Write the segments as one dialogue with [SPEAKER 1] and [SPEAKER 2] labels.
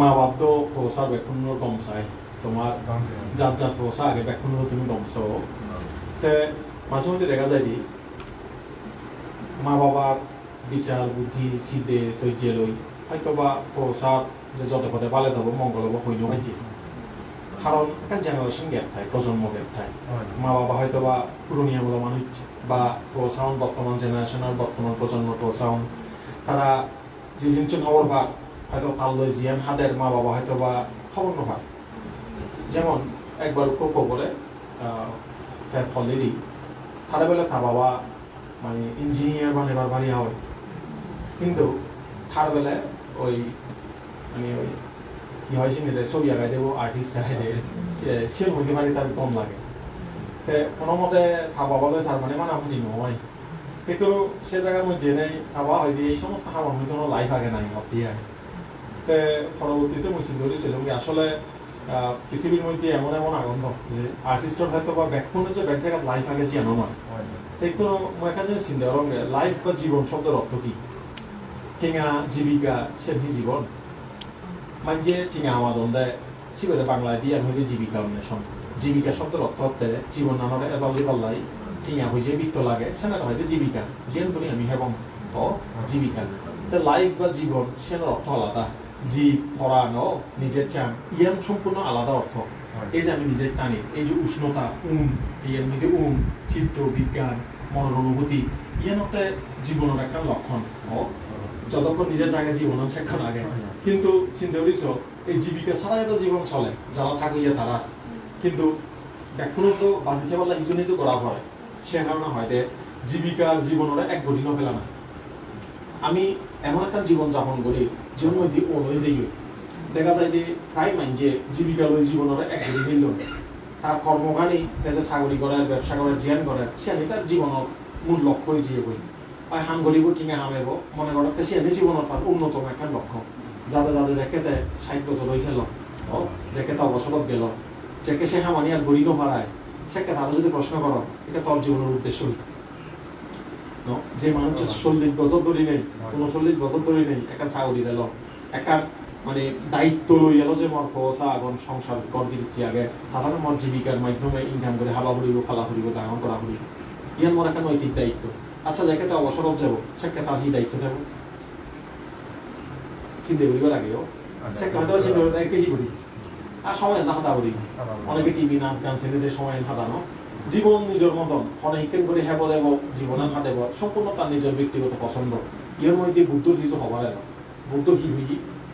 [SPEAKER 1] মা বাপ তো প্রসা বেক্ষণ দমসায় তোমার যার যার প্রসা আগে বেক্ষণ তুমি দমস তে মাঝে মধ্যে দেখা যায় কি মা বাবার বিচার বুদ্ধি সিদ্ধে সহ্য লই হয়তো বা প্রসার যে যত পথে পালে দেবো মঙ্গল হবো হইল হয়েছে কারণ একটা জেনারেশন গ্যাপ থাকে প্রজন্ম গ্যাপ থাকে মা বাবা হয়তো বা পুরনিয়ামূলক মানুষ বা প্রসাউন বর্তমান জেনারেশন আর বর্তমান প্রজন্ম প্রসাউন তারা যে জিনিস খবর পাক হয়তো তাল্লয় জিয়ান হাদের মা বাবা হয়তো বা খবর নপাক যেমন একবার খুব বলে তার ফলেরই তারা বেলা তা বাবা মানে ইঞ্জিনিয়ার বানাবার বাড়ি হয় কিন্তু তার বেলায় ওই মানে ওই কি হয় সে ছবি আঁকাই দেবো আর্টিস্ট আঁকাই দেবে সে হইতে পারি তার কম লাগে কোনো মতে থাবা বলে তার মানে মানামানি নয় কিন্তু সে জায়গার মধ্যে নেই থাবা হয়তো এই সমস্ত খাবার মধ্যে কোনো লাইফ আগে নাই অতি আগে পরবর্তীতে মুই চিন্তা করেছিলাম যে আসলে পৃথিবীর মধ্যে এমন এমন আনন্দ যে আর্টিস্টের হয়তো বা ব্যাকরণের যে ব্যাক জায়গায় লাইফ আগে জানো না কোনো এখানে চিন্তা করো লাইফ বা জীবন শব্দের অর্থ কি টিঙা জীবিকা সেমনি জীবন মানে টিঙা আমাদের দেয় সিবেরে বাংলায় দিয়ে আমি জীবিকা অন্বেষণ জীবিকা শব্দের অর্থ হতে জীবন নামের এজালি পাল্লাই টিঙা হয়েছে বৃত্ত লাগে সেটা হয়তো জীবিকা যেন করি আমি হেবং ও জীবিকা লাইফ বা জীবন সেটার অর্থ আলাদা জীব পড়ানো নিজের চান ইয়ান সম্পূর্ণ আলাদা অর্থ এই যে আমি নিজের টানি এই যে উষ্ণতা এর মধ্যে চিত্ত বিজ্ঞান মনের অনুভূতি ইয়ান হতে জীবনের একটা লক্ষণ ও যতক্ষণ নিজের জায়গায় জীবন আছে এখন আগে কিন্তু চিন্তা করিস এই জীবিকা ছাড়া এত জীবন চলে যারা থাকলে তারা কিন্তু এখনো তো বাজিতে পারলে কিছু নিজে করা হয় সে কারণে হয় যে জীবিকার জীবনের এক গঠিন পেলাম না আমি এমন একটা জীবন যাপন করি জীবন মধ্যে অনুযায়ী যাই দেখা যায় যে প্রায় যে জীবিকা লই জীবনের এক গড়ি হইল তার কর্মকারী যে চাকরি করার ব্যবসা করার জিয়ান করার সে আমি তার জীবনের মূল লক্ষ্য জিয়ে করি আর হাম গরিব টিঙে হামেব মনে করাতে সে আমি জীবনের তার অন্যতম একটা লক্ষ্য যাতে যাতে যাকে 60 বছর হয়ে গেল ও যাকে অবসরত গেল যাকে সে হামানি আর গড়ি হারায় সেকে তারা যদি প্রশ্ন করো এটা তোর জীবনের উদ্দেশ্য যে মানুষ 40 বছর ধরে নেই 39 বছর ধরে নেই একটা চাকরি দিল একটা মানে দায়িত্ব লই এলো যে মোর পয়সা এখন সংসার কর দিতে আগে তারা মোর জীবিকার মাধ্যমে ইনকাম করে হাবা ফুরিব ফালা ফুরিব ডাঙর করা ফুরিব ইয়ান মোর একটা নৈতিক দায়িত্ব আচ্ছা যাকে তো অবসরত যাব সেকে তার কি দায়িত্ব দেব চিন্তা করিব লাগেও সেকে হয়তো চিন্তা করে তাই কেজি করি আর সময় না হাতা করি অনেকে টিভি নাচ গান ছেড়ে যে সময় হাতানো জীবন নিজের মতন অনেক করে হেব দেব জীবনের হাতে সম্পূর্ণ তার নিজের ব্যক্তিগত পছন্দ এর মধ্যে বুদ্ধর কিছু হবার এলো বুদ্ধ কি হই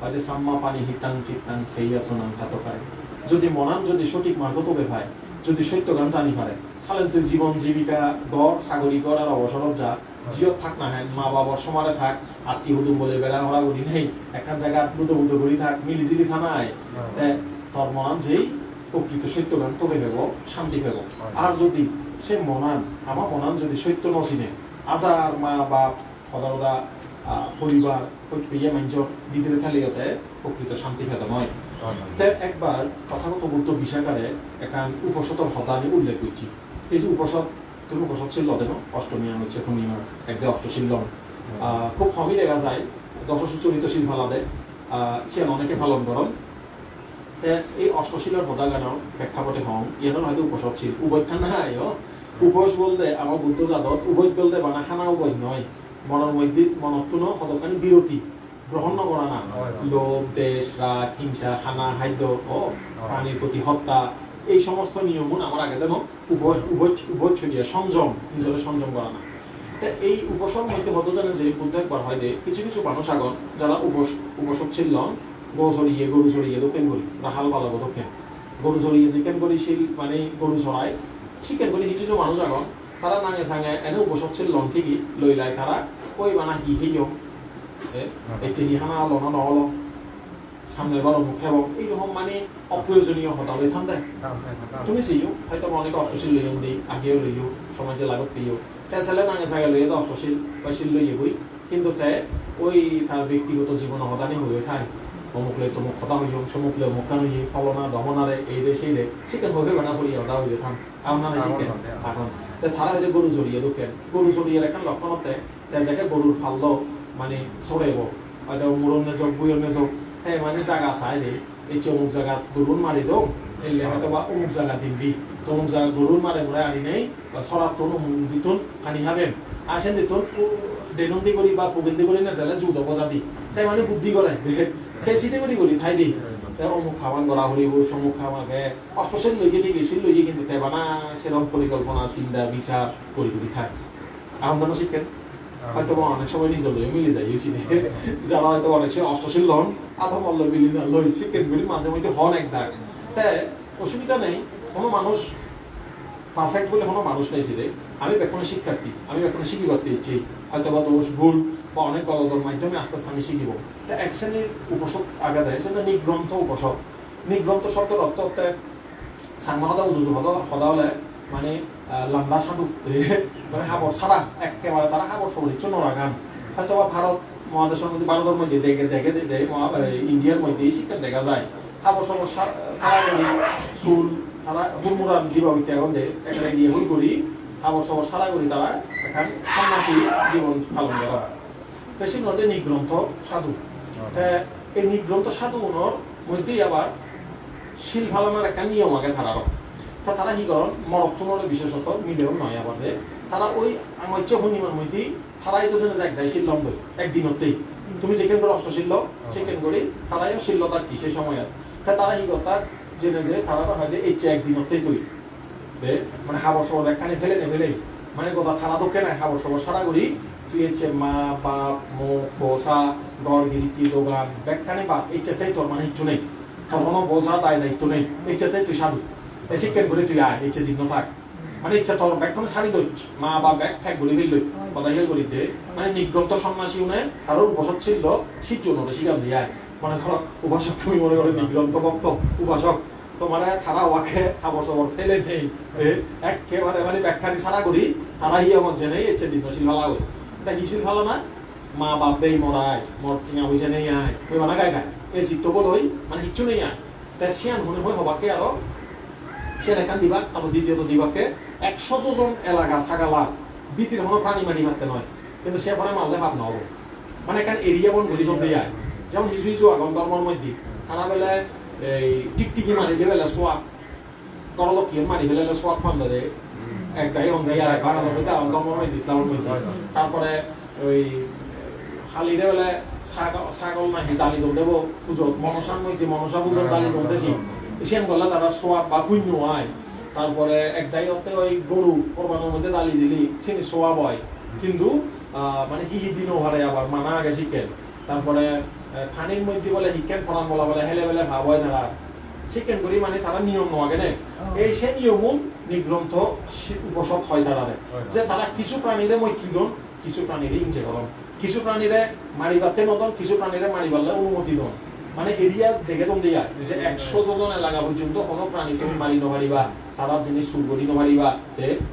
[SPEAKER 1] হয়তো সাম্মা পানি হিতাং চিত্তাং সেই আসনাং খাতকায় যদি মনান যদি সঠিক মার্গ তবে ভাই যদি সত্য গান জানি পারে তাহলে তুই জীবন জীবিকা গড় চাকরি গড় আর অবসরত যা জিয়ত থাক না হ্যাঁ মা বাবার সমারে থাক আত্মীয় হুদুম বলে বেড়া হরা করি নেই একটা জায়গা বুদ্ধ বুদ্ধ করি থাক মিলিজিলি থানায় তোর মনান যেই প্রকৃত সত্য গান তবে ভেব শান্তি ভেব আর যদি সে মনান আমার মনান যদি সত্য নচিনে আজার মা বাপ সদা পরিবার ইয়ে মাঞ্চ বিদ্রে থালিতে প্রকৃত শান্তি ভেদ নয় একবার কথাগত বুদ্ধ বিষয়কারে এখান উপসতর হতা আমি উল্লেখ করছি এই যে উপসদ তুমি উপসদ ছিল দেন অষ্টমী হচ্ছে পূর্ণিমা একদম অষ্টশীল খুব কমই দেখা যায় দশসুচরিত শিল ফালাদে সে অনেকে পালন করেন এই অষ্টশীলের হতা গানৰ প্রেক্ষাপটে হং ইয়ানোর হয়তো উপসদ ছিল উভয় খান নাই উপস বলতে আমার বুদ্ধ জাতত উভয় বলতে বানা খানা উভয় নয় মনের মধ্যে মনত্বন কতখানি বিরতি গ্রহণ করা না লোভ দেশ রাগ হিংসা খানা খাদ্য ও প্রাণীর প্রতি হত্যা এই সমস্ত নিয়মন আমার আগে দেন উভয় ছড়িয়ে সংযম নিজের সংযম করা না এই উপসর মধ্যে হতো জানে যে বুদ্ধ একবার হয় যে কিছু কিছু মানুষ আগন যারা উপসদ ছিল গরু চড়িয়ে দক্ষিণ করি রাহাল পালাবো দক্ষিণ গরু চড়িয়ে চিকেন করি শিল মানে গরু চড়ায় চিকেন করি কিছু কিছু মানুষ আগন তারা নাঙে চাঙে এনে উপসদ ছিল ঠিকই লই লাই তারা ওই বানা হিও এই হানা হলো না নহলো সামনের বার মুখে এবং এইরকম মানে অপ্রয়োজনীয় হতা লই থান দেয় তুমি চিও হয়তো অনেক অষ্টশীল লইও দিই আগেও লইও সমাজে লাগত লইও তাই ছেলে নাঙে চাঙে লইয়ে তো অষ্টশীল বা শিল লইয়ে বই কিন্তু তাই ওই তার ব্যক্তিগত জীবন হতানি হয়ে থাকে অমুক লে তমুক কথা হইও সমুক লে মুখান হইয়ে ফলনা দমনারে এই দে সেই দে চিকেন ভোগে বানা করি ওটা হইয়ে থান আপনার চিকেন এখন তারা হয়তো গরু জড়িয়ে ঢুকেন গরু জড়িয়ে এখন লক্ষণতে যাকে গরুর ফাল্ল মানে চড়াইব হয়তো মুরনে যোগ বইয়নে যোগ তাই মানে জায়গা চাই রে এই যে অমুক জায়গা গরুর মারি দো এলে হয়তো বা অমুক জায়গা দিবি তো অমুক জায়গা গরুর মারে মরে আনি নেই বা সরাত তোন অমুক দিতুন আনি হাবেন আসেন দিতুন ডেনন্দি করি বা পুগেন্দি করি না চাইলে জুতো বজা দি তাই মানে বুদ্ধি করে সেই শীতে করি ঠাই দি অমুক খাওয়ান গড়া হরিব সমুখ খাওয়াকে অষ্টশীল লইকে ঠিক এসিল লইকে কিন্তু তাই বানা সেরকম পরিকল্পনা চিন্তা বিচার করি খায় আমদানো শিখেন হয়তো অনেক সময় নিজের লই মিলে যায় এই যারা হয়তো অনেক সময় অষ্টশীল লন আধা মল্ল মিলে যান লই শিখেন বলি মাঝে মধ্যে হন এক দাগ তাই অসুবিধা নেই কোনো মানুষ পারফেক্ট বলে কোনো মানুষ নেই ছিল আমি বেক্ষণে শিক্ষার্থী আমি বেক্ষণে শিখি করতে ইচ্ছি হয়তো বা দোষ ভুল বা অনেক গলদর মাধ্যমে আস্তে আস্তে আমি শিখিব তা এক শ্রেণীর উপাসক আগে দেয় সেটা নিগ্রন্থ উপাসক নিগ্রন্থ শব্দের অর্থ হতে সাংমাহদা উজুজু হদা হলে মানে লম্বা সাধু মানে হাবর ছাড়া একেবারে তারা হাবর সবরিচ্ছ নড়া গান হয়তো বা ভারত মহাদেশের মধ্যে ভারতের মধ্যে দেখে ইন্ডিয়ার মধ্যে এই শিক্ষা দেখা যায় হাবর সবর সারা চুল তারা হুরমুরান জীবাবিতে এখন এখানে দিয়ে হুল করি হাবর সবর সারা করি তারা এখন সন্ন্যাসী জীবন পালন করা তো সেই মধ্যে নিগ্রন্থ সাধু এই নিগ্রন্থ সাধুগুলোর মধ্যেই আবার শিল ভালনার একটা নিয়ম আগে ধারারও তা তারা কি করেন মরত্তনের বিশেষত মিলেও নয় আবার তারা ওই আমচ্য পূর্ণিমার মধ্যেই তারাই তো জেনে যায় শিল লম্ব একদিনতেই তুমি যেখান করে অষ্টশীল সেখান করে তারাইও শিল্লতার কি সেই সময় তা তারা কি কথা জেনে যে তারা হয়তো এই চেয়ে একদিনতেই করি মানে হাবর সবর একখানে ফেলে নেবে মানে কথা থানা তো কেন হাবর সবর সারা করি তুই হচ্ছে মা বাপ মুখ বোসা গড় গিরিতি দোকান ব্যাগখানে বাপ এই চেতেই তোর মানে কিচ্ছু নেই তোর কোনো বোঝা দায় দায়িত্ব নেই এই চেতেই তুই সাধু এই শিক্ষণ করে তুই আয় এই চেয়ে দিন থাক মানে ইচ্ছা তোর ব্যাগখানে সারি দই মা বা ব্যাগ থাক বলি ফেলল কথা হিল করি দে মানে নিগ্রন্থ সন্ন্যাসী উনে কারোর উপসক ছিল শীত জন্য শিকার দিয়ে আয় মনে করো উপাসক তুমি মনে করো নিগ্রন্থ ভক্ত উপাসক তোমার তারা ওয়াকে হাবর সবর ফেলে নেই একেবারে মানে ব্যাখ্যানি ছাড়া করি তারা ইয়ে মঞ্চে নেই এর চেয়ে দিনশীল ভালো করি এটা হিসিল ভালো না মা বাপ দেই মরায় মর কিনা হয়েছে নেই আয় ওই মানে গায় গায় এই চিত্ত বলই মানে কিচ্ছু নেই আয় তাই সিয়ান মনে হয় হবাকে আরো সে এখান দিবাক আবার দ্বিতীয়ত দিবাকে 100 জন এলাকা ছাগালা বিতির কোনো প্রাণী মানি মারতে নয় কিন্তু সে পরে মারলে ভাব না হবো মানে এখানে এরিয়া বন গলি করতে যায় যেমন কিছু কিছু আগম ধর্মের মধ্যে তারা বেলা এই টিকটিকি মারি দিয়ে বেলা সোয়াব করলকি মারি ফেলে সোয়াব ফান্ডা দেয় একটাই অঙ্গাই আর বাংলার মধ্যে আগম ধর্মের মধ্যে ইসলামের মধ্যে তারপরে ওই হালিরে বেলা ছাগল নাকি দালি দল দেবো পুজো মনসার মধ্যে মনসা পুজোর দালি দল দেছি সেন করলে তারা সোয়াব বা শূন্য হয় তারপরে এক দায়িত্বে ওই গরু কোরবানোর মধ্যে দালি দিলি সেনি সোয়াব হয় কিন্তু মানে কি দিনও হারে আবার মানা আগে শিখেন তারপরে পানির মধ্যে বলে শিখেন ফরান বলা বলে হেলে বেলে ভাব হয় তারা শিখেন করি মানে তারা নিয়ম নোয়াগে নেই এই সে নিয়মও নিগ্রন্থ উপসক হয় তারা যে তারা কিছু প্রাণীরে মই কি দন কিছু প্রাণীরে ইঞ্চে করন কিছু প্রাণীরে মারিবাতে নদন কিছু প্রাণীরে মারিবারলে অনুমতি দন মানে এরিয়া দেখে তোম দিয়া যে 100 জন এলাকা পর্যন্ত কোনো প্রাণী তুমি মারি নমারিবা তারা জিনিস সুর করি নমারিবা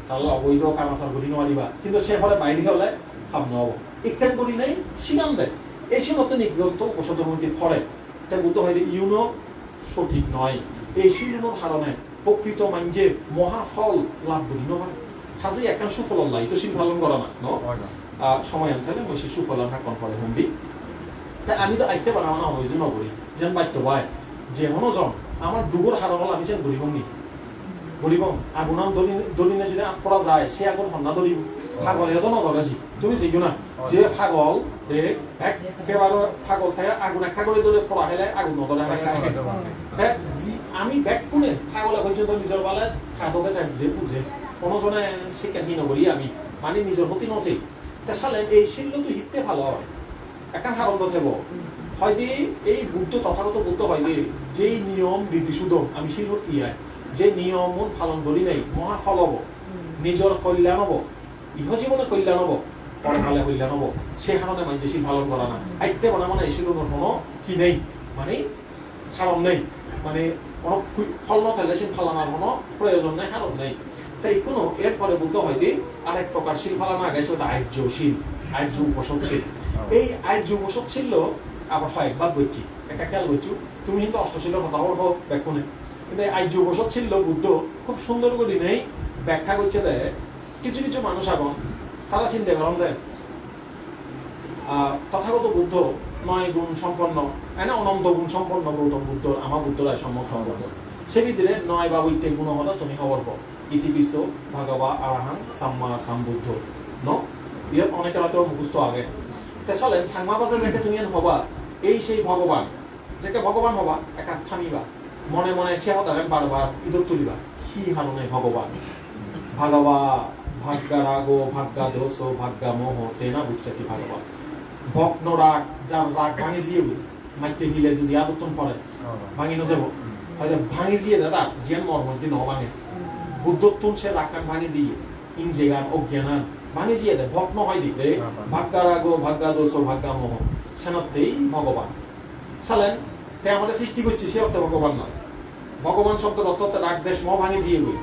[SPEAKER 1] তাহলে অবৈধ কামাচার করি নমারিবা কিন্তু সে ফলে বাইরে হলে ভাব নহব ইত্যাদি করি নাই সিগান দেয় এই সিমত নিগ্রন্থ উপসদের মধ্যে ফলে তাই বুদ্ধ হয় ইউনো সঠিক নয় এই শিলুনোর কারণে প্রকৃত মাইন্ডে মহাফল লাভ করি নয় হাজি একখান সুফল লাই তো শিল পালন করা না সময় আনতে মই সে সুফল থাকন ফলে হম্বি তাই আমি তো আইতে পারা না হয়েছে নগরী যেন বাধ্য ভাই যে মনোজন আমার দুগুর হারানো আমি যেন গরিব নি গরিব আগুনাম দলিনে যদি পড়া যায় সে আগুন হন্না ধরিব পাগল এত নদরাছি তুমি যেও না যে পাগল একেবারে পাগল থাকে আগুন একটা করে ধরে পড়া হেলে আগুন নদরে আমি ব্যাগ কোনে পাগলে পর্যন্ত নিজের বেলা খাদকে থাক যে বুঝে কোনোজনে শিক্ষা কি নগরী আমি মানে নিজের প্রতি নছে তা সালে এই শিল্য তো হিতে ভালো হয় একটা কারণ দেব হয়তো এই বুদ্ধ তথাগত বুদ্ধ হয়তো যেই নিয়ম বিধিশুদ্ধ আমি শিল্পী যে নিয়ম পালন করি নাই মহাফল হব নিজের কল্যাণ হব ইহজীবনে কল্যাণ হব পরকালে কল্যাণ হব সে কারণে মানে শিল পালন করা না আইতে বনা মানে এই শিলুনোর কোনো কি নেই মানে কারণ নেই মানে কোনো ফল নথালে শিল ফালানোর কোনো প্রয়োজন নেই কারণ নেই তাই কোনো এরপরে বুদ্ধ হয়তো আরেক প্রকার শিল ফালানো গেছে ওটা আর্য শিল আর্য উপসদ শিল এই আর্য উপসদ ছিল আবার হয় একবার বলছি একটা খেয়াল করছু তুমি কিন্তু অষ্টশীলের কথা হোক ব্যাখ্যা কিন্তু আর্য উপসদ ছিল বুদ্ধ খুব সুন্দর করে নেই ব্যাখ্যা করছে দেয় কিছু কিছু মানুষ এখন তারা চিন্তা করেন দেয় তথাগত বুদ্ধ নয় গুণ সম্পন্ন এনে অনন্ত গুণ সম্পন্ন গৌতম বুদ্ধ আমার বুদ্ধরায় সম্যক সম্পন্ন সে ভিতরে নয় বা বৈতে গুণ হলো তুমি খবর পাও ইতিবিশ্ব ভাগবা আরাহাং সাম্মা সাম্বুদ্ধ ন ইয়াত অনেকের হয়তো মুখস্থ আগে তে চলেন সাংমা বাজে যাকে তুমি হবা এই সেই ভগবান যাকে ভগবান হবা একা থামিবা মনে মনে সে হতারে বারবার ইদর তুলিবা কি হারণে ভগবান ভাগবা ভাগ্যা রাগো ভাগ্যা দোষ ভাগ্যা মোহ তেনা বুচ্চাতি ভাগবান ভগ্ন রাগ যার রাগ ভাঙে জিয়ে মাইতে গিলে যদি আদতন পড়ে ভাঙি ন যাব হয়তো ভাঙি জিয়ে দাদা জিয়ান মর মধ্যে ন ভাঙে বুদ্ধত্বন সে রাখান ভাঙি জিয়ে ইনজেগান অজ্ঞানান ভাঙি জিয়ে দেয় ভগ্ন হয় দিকে ভাগ্যা রাগো ভাগ্যা দোষ ভাগ্যা মোহ সেনাতেই ভগবান সালেন তে আমাদের সৃষ্টি করছে সে অর্থে ভগবান নয় ভগবান শব্দের অর্থ রাগ দেশ মোহ ভাঙে জিয়ে বই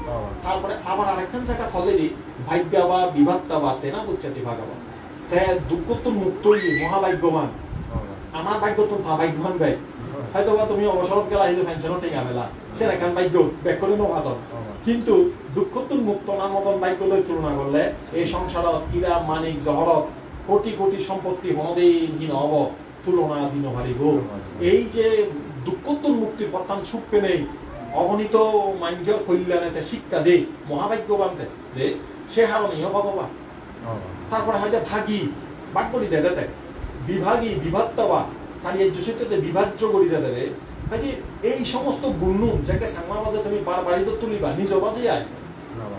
[SPEAKER 1] তারপরে আবার আরেকখান জায়গা ফলে দি ভাগ্যা বা বিভাগটা বা তেনা বুচ্চাতি ভাগবান তে দুঃখত্ব মুক্ত মহাভাগ্যবান আমার ভাগ্য তো ভাগ্যবান ভাই হয়তো বা তুমি অবসরত গেলা হয়তো পেনশনও টেঙা মেলা সেটা কান ভাগ্য ব্যাক করে নহাদন কিন্তু দুঃখত্ব মুক্ত নার মতন ভাগ্য লই তুলনা করলে এই সংসারত ইরা মানিক জহরত কোটি কোটি সম্পত্তি হনদিন দিন হব তুলনা দিন হারিব এই যে দুঃখত্ব মুক্তির পত্তান সুখে নেই অগণিত মাঞ্জর কল্যাণেতে শিক্ষা দেয় মহাভাগ্যবান যে সে হারণীয় ভগবান তারপরে হয়তো ভাগী ভাগ করি দেয় বিভাগী বিভাত্তবা সারিয়ে যোশিতে বিভাজ্য করি দেয় হয়তো এই সমস্ত গুণ যাকে সাংমা বাজে তুমি বাড়িতে তুলিবা নিজ বাজে আয়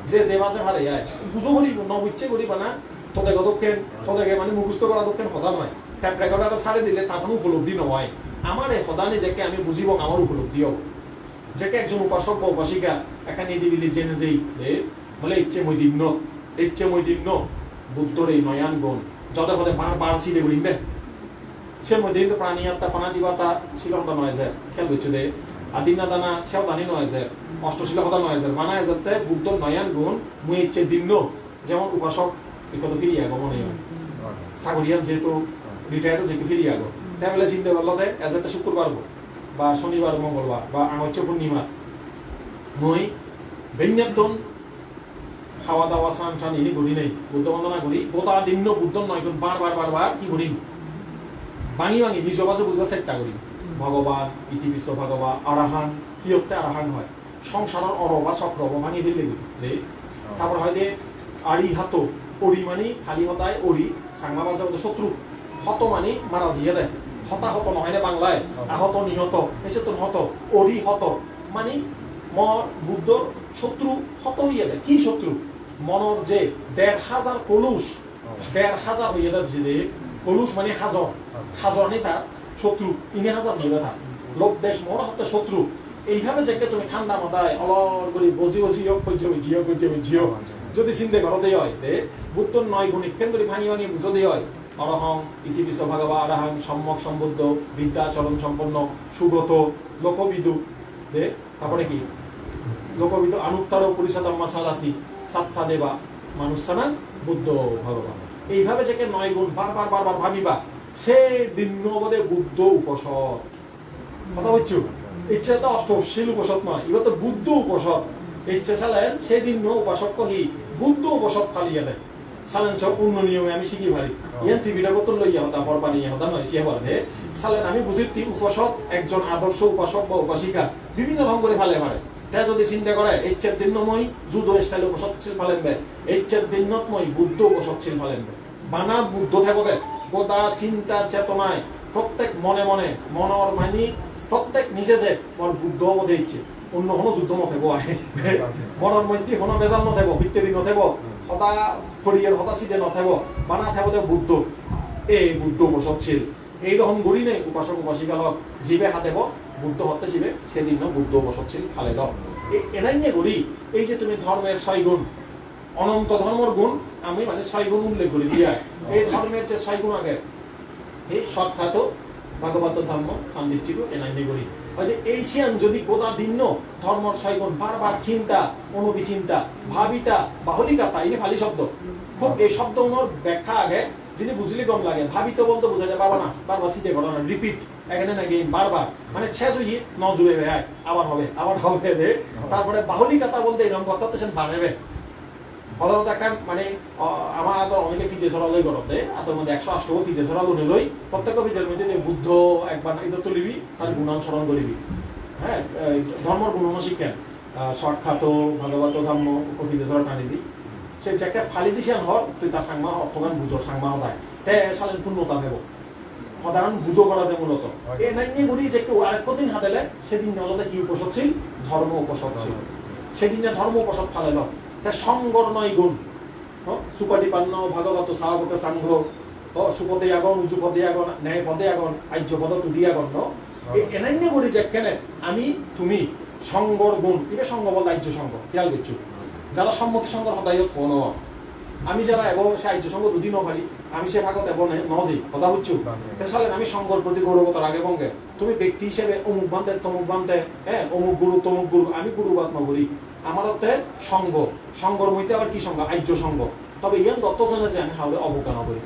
[SPEAKER 1] যে বাজে হারে আয় বুঝো করিব ন ইচ্ছে করিবা না তোদের দক্ষেণ তোদেরকে মানে মুখস্থ করা দক্ষেণ সদা নয় ট্যাপ রেকর্ডারটা ছাড়ে দিলে তার কোনো উপলব্ধি নয় আমার এই সদা নিজেকে আমি বুঝিব আমার উপলব্ধি হব যাকে একজন উপাসক বা উপাসিকা এখানে দিবিলি জেনে যেই বলে ইচ্ছে মই দিগ্ন বুদ্ধর এই নয়ান গুণ যত পদে বারবার সিদে ঘুরিবে সে মধ্যে কিন্তু প্রাণী আত্মা পানা দিবাতা শিলহতা নয় যে খেয়াল করছো দে আদিনা দানা সেও দানি নয় যে অষ্টশিলহতা নয় যে মানা যাতে বুদ্ধর নয়ান গুণ মুই ইচ্ছে দিগ্ন যেমন উপাসক বিকত ফিরিয়ে আগো মনে হয় সাগরিয়ান যেহেতু রিটায়ার্ড যেহেতু ফিরিয়ে আগো তাই বলে চিন্তা করলো দে এজাতে শুক্রবার বা শনিবার মঙ্গলবার বা হচ্ছে পূর্ণিমা মই বেঞ্জাতন খাওয়া দাওয়া স্নান টান ইনি করি নেই বুদ্ধ বন্দনা করি গোটা দিন বুদ্ধ নয় কোন বারবার কি করি ভাঙি নিজ বাজে বুঝবার চেষ্টা করি ভগবান ইতিবিশ্ব ভগবান আরাহান কি হতে আরাহান হয় সংসারের অর বা চক্র ভাঙি দিলে রে তারপর হয় যে আড়ি হাত অড়ি মানি হালি হতায় অড়ি সাংমা বাজে শত্রু হত মানি মারা জিয়ে দেয় হতাহত নহয় না বাংলায় আহত নিহত এসে তোর হত অড়ি হত মানে বুদ্ধ শত্রু হত হইয়া দেয় কি শত্রু মনের যে ১,৫০০ কলুষ ১,৫০০ হইয়া দেয় যে কলুষ মানে হাজর নেই তার শত্রু ইনি হাজার জিয়ে থাক লোক দেশ মর হতে শত্রু এইভাবে যে তুমি ঠান্ডা মাথায় অলর করে বজি জিও যদি চিন্তা করো দেয় হয় বুদ্ধ ৯ গুণিক কেন ভাঙি বুঝো দেয় হয় অরহং ইতিবিশ্ব ভাগবা আরাহাং সম্যক সম্বুদ্ধ বিদ্যাচরণ সম্পন্ন সুগত লোকবিদু দে তারপরে কি লোকবিদ আনুত্তর পরিষদাম্মা সালাতি সাত্তা দেবা মানুষানা বুদ্ধ ভগবান এইভাবে যে ৯ গুণ বারবার ভাবিবা সে দিন বোধে বুদ্ধ উপসদ কথা বলছো ইচ্ছা তো অষ্টশীল উপসদ নয় এবার তো বুদ্ধ উপসদ ইচ্ছা চালেন সেদিন উপাসক কহি বুদ্ধ উপসদ ফালিয়া দেয় সালেন সব পূর্ণ নিয়মে আমি শিখি পারি ইয়ান টিভিটা বোতল লইয়া হতা পরবা নিয়ে হতা নয় সিয়া বলে সালেন আমি বুঝিতি উপাসক একজন আদর্শ উপাসক বা উপাসিকা বিভিন্ন রকম করে ফালে পারে তা যদি চিন্তা করে ইচ্ছার দিনময় যুদ্ধ স্টাইল উপসদ ছিল ফালেন দেয় ইচ্ছার দিনময় বুদ্ধ উপসদ ছিল ফালেন দেয় বানা বুদ্ধ থাকতে গোটা চিন্তা চেতনায় প্রত্যেক মনে মনর মানি প্রত্যেক নিজে যে মন বুদ্ধ মধ্যে ইচ্ছে অন্য কোনো যুদ্ধ নথাব আহে মনের মধ্যে কোনো বেজাল নথাব ভিত্তি নথাব হতা করিয়ার হতা সিধে নথাব বানা থাকব বুদ্ধ এই বুদ্ধ উপসদ ছিল এইরকম গড়ি নেই উপাসক উপাসিকা হক জীবে হাতেব বুদ্ধ হতে জীবে সেদিন বুদ্ধ উপসদ ছিল ফালে ল এনাই নিয়ে গড়ি এই যে তুমি ধর্মের ৬ গুণ অনন্ত ধর্মের গুণ আমি মানে ৬ গুণ উল্লেখ করি দিয়া এই ধর্মের যে ৬ গুণ আগে এই সৎখাত ভাগবত ধর্ম সান্দিটিও এনাই নিয়ে গড়ি হয়তো এই সিয়ান যদি গোদা ভিন্ন ধর্মর ৬ গুণ বারবার চিন্তা অনুবিচিন্তা ভাবিতা বাহলিকাতা ইনি ফালি শব্দ খুব এই শব্দ ব্যাখ্যা আগে যিনি বুঝলি কম লাগে ভাবিত বলতে বোঝা যায় বাবা না বারবার সিটে ঘটনা রিপিট এখানে নাকি বারবার মানে ছেজুই নজুড়ে আবার হবে রে তারপরে বাহলিকাতা বলতে এরকম কথা বাড়াবে সাধারণত এখন মানে আমার আদর অনেকে পিছিয়ে ছড়ালই করতে আদর মধ্যে 108 পিছিয়ে ছড়ালো নিলই প্রত্যেক পিছের মধ্যে বুদ্ধ একবার এটা তুলিবি তার গুণান স্মরণ করিবি হ্যাঁ ধর্মর গুণান শিক্ষা সাক্ষাৎ ভাগবত ধর্ম পিছিয়ে ছড়া টানিবি সেই চেকে ফালি দিছে হর তুই তার সাংমা অর্থগান বুঝোর সাংমা হদায় তে সালেন পূর্ণতা নেব সদান বুঝো করা দে মূলত এই নাইনি গুলি যে কেউ আরেক দিন হাতেলে সেদিন আলাদা কি উপসদ ছিল ধর্ম উপসদ ছিল সেদিনে ধর্ম উপসদ ফালেল তা সঙ্গর নয় গুণ সুপাটিপান্ন ভাগবত সাহাবক সাংঘ সুপদে আগন উঁচু পদে আগন ন্যায় পদে আগন আর্য পদ তুদি আগন এনাইনি গুলি যে কেনে আমি তুমি সঙ্গর গুণ এটা সঙ্গ বল আর্য সঙ্গ খেয়াল করছো যারা সম্মতি সঙ্গর সদায়ত কোন আমি যারা এব সে আর্য সঙ্গ দুদিন পারি আমি সে ভাগত এব নজি কথা বুঝছো তাহলে আমি সঙ্গর প্রতি গৌরবতার আগে বঙ্গে তুমি ব্যক্তি হিসেবে অমুক বান্ধে তমুক বান্ধে হ্যাঁ অমুক গুরু তমুক গুরু আমি গুরুবাদ নগরী আমার হচ্ছে সঙ্গ সঙ্গর মধ্যে আবার কি সঙ্গ আর্য সঙ্গ তবে ইয়ান দত্ত জানে যে আমি হাওড়ে অবজ্ঞা নগরী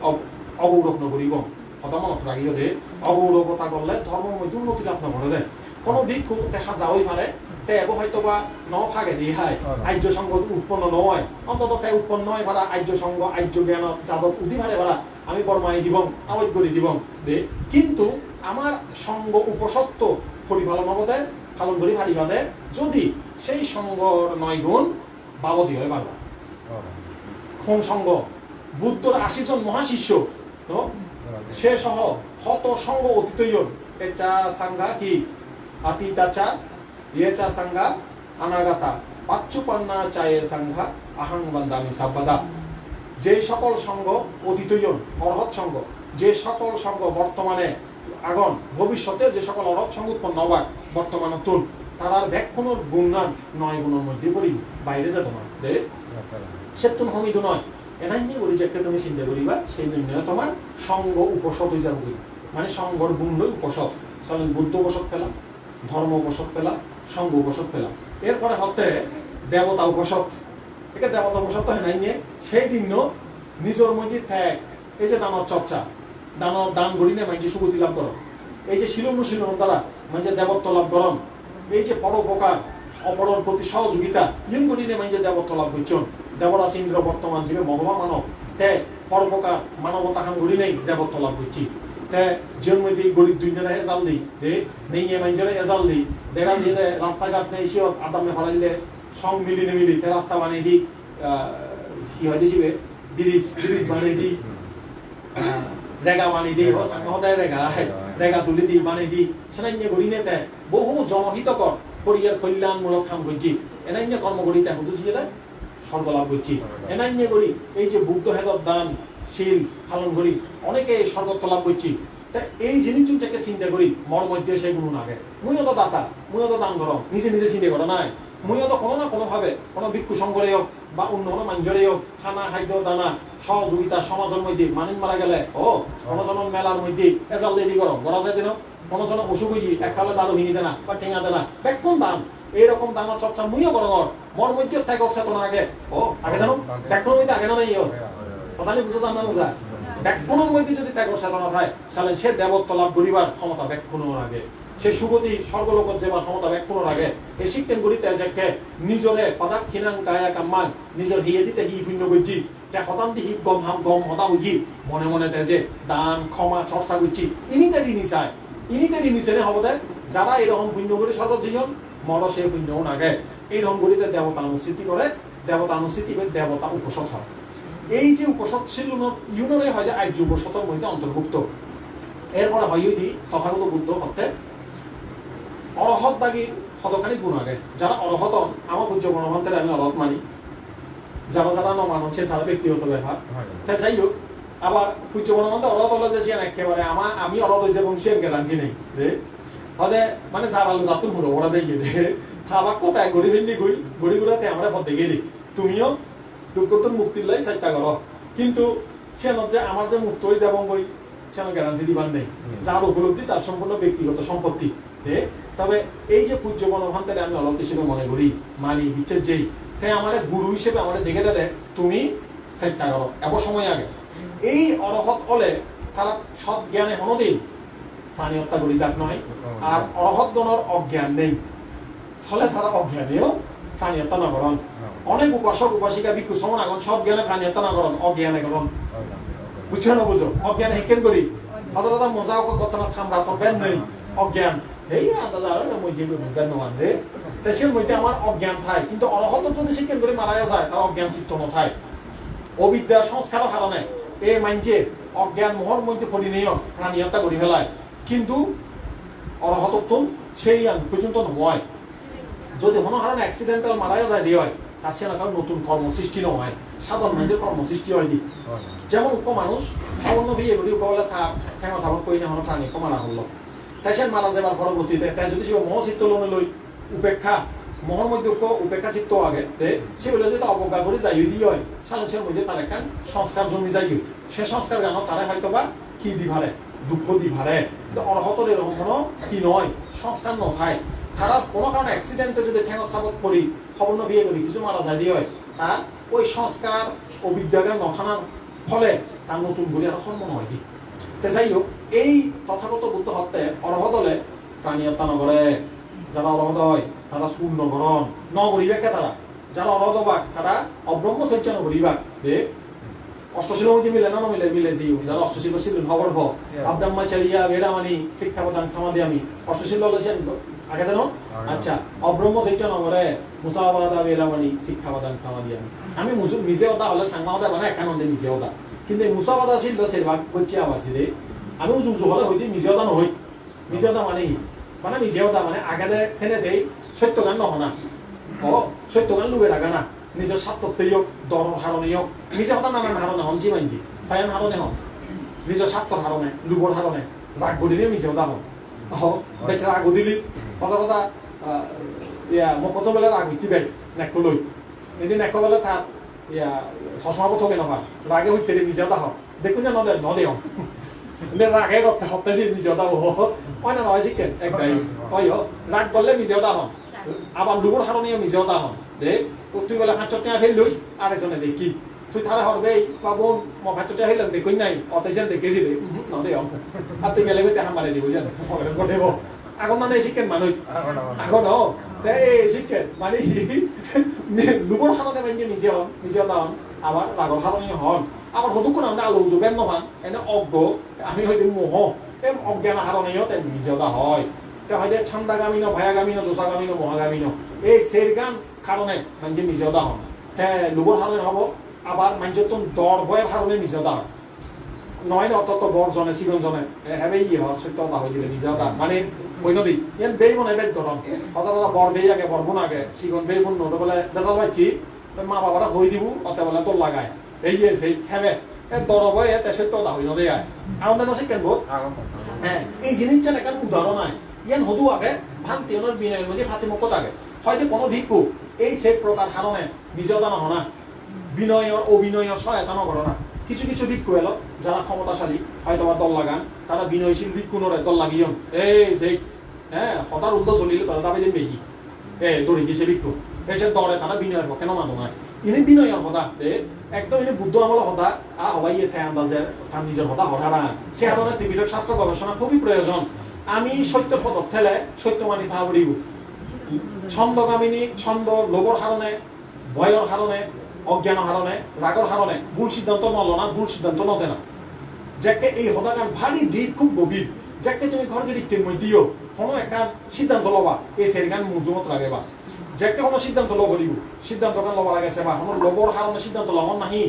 [SPEAKER 1] অগৌরব নগরী এবং কথা মনত রাখি দে অগৌরবতা করলে ধর্মের মধ্যে উন্নতি লাভ নকরে দেয় কোনো ভিক্ষু দেখা যাওয়াই পারে তেও হয়তো বা ন থাকে দিয়ে হয় আর্য সঙ্গ উৎপন্ন নয় অন্তত তে উৎপন্ন হয় ভাড়া আর্য সঙ্গ আর্য জ্ঞান যাদব উদি ভাড়ে ভাড়া আমি বর্মাই দিবং আওয়াজ করি দিবং দে কিন্তু আমার সঙ্গ উপসত্ব পরিপালন হতে পালন করি ভারি বাদে যদি সেই সঙ্গর 9 গুণ বাবদী হয় বাবা কোন সঙ্গ বুদ্ধর 80 জন মহাশিষ্য তো সে সহ হত সঙ্গ অতীতৈয় এচা সাংঘা কি আতীতাচা ইয়েচা সাংঘা অনাগতা পাচ্চুপন্না চায়ে সাংঘা আহাং বন্দামি সাব্বাদা যে সকল সঙ্গ অতীতৈয় অরহৎ সঙ্গ যে সকল সঙ্গ বর্তমানে আগন ভবিষ্যতে যে সকল অরহৎ সঙ্গ উৎপন্ন হবার বর্তমানে তুল তারার ব্যাখ্যানোর গুণান 9 গুণের মধ্যে পড়ি বাইরে যেত না দে সেতুন হমিদু নয় এনাইনি বলি যে তুমি চিন্তা করিবা সেই নির্ণয় তোমার সঙ্গ উপসদ হয়ে যাবে মানে সঙ্গর গুণ লই উপসদ চলেন বুদ্ধ উপসদ পেলাম ধর্ম উপসদ পেলাম সঙ্গ উপসদ পেলাম এরপরে হতে দেবতা উপসদ এটা দেবতা উপসদ হয় নাই নিয়ে সেই দিন নিজের মধ্যে ত্যাগ এই যে দানব চর্চা দানব দান করি না মানে সুগতি লাভ করো এই যে শিলন দ্বারা মানে দেবত্ব লাভ করম এই যে পরোপকার অপরের প্রতি সহযোগিতা ইন করি না মানে দেবত্ব লাভ করছেন দেবরাজ ইন্দ্র বর্তমান জীবে ভগবান মানব তে পরোপকার মানবতা হাম করি নেই দেবত্ব লাভ করছি তে জন্ম দিই গরিব দুইজনে এজাল দিই যে নেই মাইজরে এজাল দিই দেখা দিয়ে রাস্তাঘাট নেই সে আদামে ফলাইলে সং মিলি তে রাস্তা বানিয়ে দিই কি হয় দিছিবে ব্রিজ বানিয়ে দিই রেগা বানিয়ে দিই সদায় রেগা তুলি দিই বানিয়ে দিই সেনাই নিয়ে গড়ি নেতে বহু জনহিতকর পরিয়ার কল্যাণমূলক কাম করছি এনাই নিয়ে কর্ম করি তা হুদু শিখে দেয় স্বর্গ লাভ করছি এনাই নিয়ে করি এই যে বুদ্ধ হেদর দান শীল পালন করি অনেকে স্বর্গত্ব লাভ করছি তা এই জিনিসটাকে চিন্তা করি মর মধ্যে সেই গুণ আগে মুইও তো দাতা মুইও তো দান করো নিজে চিন্তা করো নাই মুইও তো কোনো না কোনো ভাবে কোনো ভিক্ষু সংঘরে হোক বা অন্য কোনো মাঞ্জরে হোক খানা খাদ্য দানা সহযোগিতা সমাজের মধ্যে মানিন মারা গেলে ও কোনো জনের মেলার মধ্যে এজাল দিয়ে করো গড়া যায় দিন কোনো জনের অসুখ হয়ে এককালে দাঁড়ো ভেঙে দেনা বা ঠেঙা দেনা বেক্ষণ দান এইরকম দানের চর্চা মুইও করো মর মধ্যে ত্যাগ করছে তো না আগে ও আগে জানো বেক্ষণ মধ্যে আগে না নাই কথা নেই বুঝো জানা বোঝা ব্যাকুণের মধ্যে যদি ত্যাগর সাধনা থাকে তাহলে সে দেবত্ব লাভ করিবার ক্ষমতা ব্যাকুণের আগে সে সুগতি স্বর্গলোকত যাবার ক্ষমতা ব্যাকুণের আগে এই শিক্ষণ করিতে যে নিজরে পদাক্ষিণাং কায়া কাম্মান নিজের হিয়ে দিতে হি শূন্য করছি হতান্তি হি গম হাম গম হতা উঠি মনে মনে তেজে দান ক্ষমা চর্চা করছি ইনিতে নিচে নে হবদে যারা এরকম পুণ্য করে স্বর্গ জীবন মর সে পুণ্যও নাগে এইরকম করিতে দেবতা অনুসৃতি করে দেবতা অনুসৃতি করে দেবতা উপসদ হয় এই যে উপসদ ছিল ইউনরে হয় যে আর্য উপসদের মধ্যে অন্তর্ভুক্ত এরপরে হয় যদি তথাগত বুদ্ধ হতে অরহত দাগি হতখানি গুণ আগে যারা অরহত আমার পূজ্য গণমান্তের আমি অরহত মানি যারা মানছে তারা ব্যক্তিগত ব্যাপার তা যাই হোক আবার পূজ্য গণমান্তে অরহত হলে যে একেবারে আমি অরহত হয়েছে এবং সে গ্যারান্টি নেই যে হদে মানে যার আলু দাতুর মুড়ো ওরা দেখে দে খাবার কোথায় গরিব হিন্দি গড়িগুড়াতে আমরা পথ দেখে দিই তুমিও দুঃখতন মুক্তির লাই চেষ্টা করো কিন্তু সে যে আমার যে মুক্ত হয়ে যাব বই সে গ্যারান্টি দিবার নেই যার উপলব্ধি তার সম্পূর্ণ ব্যক্তিগত সম্পত্তি তবে এই যে পূজ্য গণভান্তের আমি অলক হিসেবে মনে করি মানি বিচ্ছেদ যেই তাই আমার গুরু হিসেবে আমার দেখে দেয় তুমি চেষ্টা করো এব সময় আগে এই অরহত হলে তারা সৎ জ্ঞানে হনদিন পানি হত্যা করি তাক নয় আর অরহত গণর অজ্ঞান নেই ফলে তারা অজ্ঞানেও প্রাণী হত্যা না করন অনেক উপাসক উপাসিকা ভিক্ষু সমনাগণ সব জ্ঞানে প্রাণী হত্যা না করন অজ্ঞানে করন বুঝছো না বুঝো অজ্ঞানে হেকেন করি হতরতা মজা কথা না থামরা তোর বেন নেই অজ্ঞান এই আন্দাজ মই যে জ্ঞান নমান রে তেসের মধ্যে আমার অজ্ঞান থাই কিন্তু অরহত যদি শিক্ষণ করে মারা যায় তার অজ্ঞান চিত্ত নথায় অবিদ্যা সংস্কারও হারানে এই মাইনছে অজ্ঞান মোহর মধ্যে পড়ি নিও প্রাণী হত্যা করি ফেলায় কিন্তু অরহতত্ব সেই পর্যন্ত নয় যদি কোনো কারণে অ্যাক্সিডেন্টাল মারাও যায় দিয়ে হয় তার সে না কারণ নতুন কর্ম সৃষ্টি নয় সাধারণ মানুষের কর্ম সৃষ্টি হয় দি যেমন উপ মানুষ সামান্য বিয়ে করি বলে তার ঠেঙা সাবত করি না হলো প্রাণী মারা হলো তাই সে মারা যাবার পরবর্তীতে তাই যদি সে মহ চিত্ত লোনে লই উপেক্ষা মহর মধ্যে উপেক্ষা চিত্ত আগে সে বলে যে অবজ্ঞা করে যাই দিয়ে হয় সালের মধ্যে তার একটা সংস্কার জমি যাই সে সংস্কার গান তারা হয়তো বা কি দি ভারে দুঃখ দি ভারে কিন্তু অরহতর এরকম কোনো কি নয় সংস্কার নথায় তারা কোনো কারণে অ্যাক্সিডেন্টে যদি ঠেঙা সাবত করি খবর বিয়ে করি কিছু মারা যায় দিয়ে হয় তার ওই সংস্কার অবিদ্যাকে নথানার ফলে তার নতুন করে একটা কর্ম হয় দি যাই হোক এই তথাগত বুদ্ধ হত্যে অরহত হলে প্রাণী হত্যা নগরে যারা অরহত হয় তারা শূন্য গ্রহণ নগরীবাকে তারা যারা অরহত বাক তারা অব্রহ্মচর্য নগরীবাক যে অষ্টশীলের মধ্যে মিলে না মিলে মিলে যে যারা অষ্টশীল শিলেন খবর ভ আব্দাম্মাচারিয়া বেড়ামানি শিক্ষা প্রদান সমাধি আমি অষ্টশীল বলেছেন আগে দেন আচ্ছা অব্রহ্মচর্য নগরে মুসাবাদা বেড়ামানি শিক্ষা প্রদান সমাধি আমি নিজে ওটা হলে সাংমা ওটা মানে একানন্দে নিজে ওটা কিন্তু এই মুসাবাদা শিল সেরভাগ করছি আবার সিদে আমি উজু হলে হইতে নিজে ওটা নহই নিজে ওটা মানে মানে নিজে ওটা মানে আগে ফেনে দেই সত্য গান নহ না ও সত্য গান লুবে রাখা না নিজের স্বার্থতেই হোক দরর হারণে হোক নিজে কথা নানান হারণে হন জিমাইজি ফায়ান হারণে হন নিজের স্বার্থর হারণে লুবর হারণে রাগ গদিলে নিজে ওটা হন বেচার রাগ দিলি কথা কথা ইয়া মোক কত বেলা রাগ হইতে বেড় নেকো লই এদিন নেকো বেলা তার ইয়া চশমা পথকে নভা রাগে হইতে নিজে ওটা হন দেখুন যে নদে নদে হন রাগে করতে হতে নিজে ওটা হয় না নয় শিখেন একটাই হয় রাগ করলে নিজে ওটা হন আবার লুবর হারণেও নিজে ওটা হন দে তুই বলে হাঁচর টেয়া ফেললুই আরেকজনে দেখি তুই তাহলে হরবে বা বোন মোক হাঁচর টেয়া ফেললাম দেখুন নাই অতাইছেন দেখেছি রে নদে আর তুই গেলে গেতে হাম মারে দিব জান ঘটেব এখন মানে শিখেন মানুষ এখন এই শিখেন মানে লুবর হারণে মানে নিজে হন নিজে ওটা হন আবার রাগর হারণে হন আবার হতুক্ষণ আমাদের আলো যোগেন নভান এনে অজ্ঞ আমি হয়তো মোহ এই অজ্ঞান হারণেও তাই নিজে ওটা হয় হয়তো ছান্দাগামী ন ভয়াগামী ন দোষাগামী ন মহাগামী ন এই সের গান কারণে মানুষ নিজে ওটা হন হ্যাঁ লুবর হারণে হব আবার মানুষের তো দর বয়ের হারণে নিজে ওটা হন নয় না অত বর জনে সিগন জনে হ্যাঁ ইয়ে হয় সত্য ওটা হয়ে দিলে নিজে ওটা মানে ওই নদী ইয়ান বেই মনে বেদ গরম অত বর বেই আগে বর বোন আগে সিগন বেই বোন নটো বলে বেজাল পাচ্ছি মা বাবারা হয়ে দিব অত বলে তোর লাগায় এই যে সেই হ্যাঁ দর বয়ে তে সত্য ওটা হয়ে নদী আয় আমাদের নসিক কেন হ্যাঁ এই জিনিসটা একটা উদাহরণ হয় ইয়ান হদু আগে ভান্তি ওনার বিনয়ের মধ্যে ফাতে মুক্ত থাকে হয়তো কোনো ভিক্ষু এই সেট প্রকার হারণে নিজে ওটা নহ না বিনয় অভিনয় সহায়তা নগর না কিছু কিছু ভিক্ষু এলো যারা ক্ষমতাশালী হয়তো বা দল লাগান তারা বিনয়শীল ভিক্ষু নরে দল লাগিয়ন এই সেই হ্যাঁ হঠাৎ উল্টো চলিল তারা দাবি দিন বেগি দৌড়ি গেছে ভিক্ষু এসে দৌড়ে তারা বিনয়ের পক্ষে নমানো নয় ইনি বিনয়ের হতা একদম ইনি বুদ্ধ আমল হতা হবাই ইয়ে থাই আন্দাজে তার নিজের হতা হঠাৎ সে কারণে ত্রিপিটক শাস্ত্র গবেষণা খুবই প্রয়োজন আমি সত্য পদক ঠেলে সত্য মানি তাহা বলিব ছন্দগামিনী ছন্দ লোভর হারণে ভয়র হারণে অজ্ঞান হারণে রাগর হারণে ভুল সিদ্ধান্ত নল না ভুল সিদ্ধান্ত নদে না যাকে এই হতাকান ভারী ডিপ খুব গভীর যাকে তুমি ঘরকে দিকতের মধ্যেও কোনো একটা সিদ্ধান্ত লবা এই সেরিগান মজুমত লাগে বা যাকে কোনো সিদ্ধান্ত লব দিব সিদ্ধান্ত গান লবা লাগেছে বা কোনো লোভর হারণে সিদ্ধান্ত লবন নাহি